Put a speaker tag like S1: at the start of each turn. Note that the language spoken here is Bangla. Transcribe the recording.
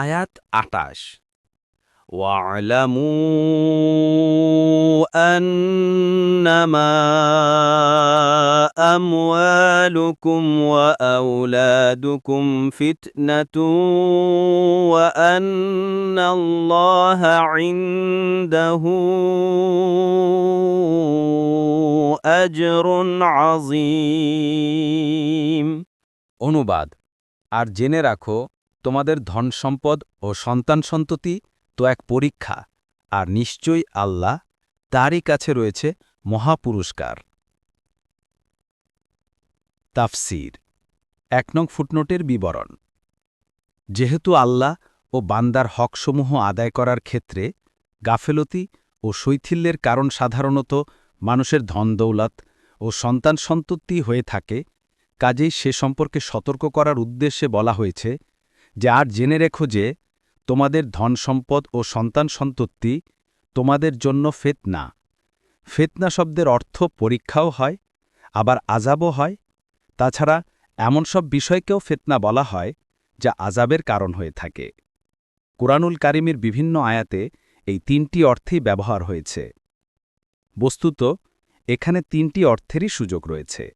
S1: আয়াত ২৮ ওয়া'লামু আন্নামা আমওয়ালুকুম ওয়া আওলাদুকুম ফিতনাতুন ওয়া আন্নাল্লাহা ইনদাহু আজরুন আযীম। অনুবাদ: আর জেনে রাখো, তোমাদের ধনসম্পদ ও সন্তান-সন্ততি তো এক পরীক্ষা, আর নিশ্চয়ই আল্লাহ, তারই কাছে রয়েছে মহাপুরস্কার। তাফসীর ১ নং ফুটনোটের বিবরণ। যেহেতু আল্লাহ ও বান্দার হকসমূহ আদায় করার ক্ষেত্রে গাফেলতি ও শৈথিল্যের কারণ সাধারণত মানুষের ধন-দৌলত ও সন্তান-সন্ততি হয়ে থাকে, কাজেই সে সম্পর্কে সতর্ক করার উদ্দেশ্যে বলা হয়েছে যে আর জেনে রেখো যে তোমাদের ধন-সম্পদ ও সন্তান-সন্ততি তোমাদের জন্য ফিতনা। ফিতনা শব্দের অর্থ পরীক্ষাও হয়, আবার আযাবও হয়। তাছাড়া এমন সব বিষয়কেও ফিতনা বলা হয় যা আযাবের কারণ হয়ে থাকে। কুরআনুল কারীমের বিভিন্ন আয়াতে এই ৩টি অর্থেই ব্যবহার হয়েছে। বস্তুত এখানে ৩টি অর্থেরই সুযোগ রয়েছে।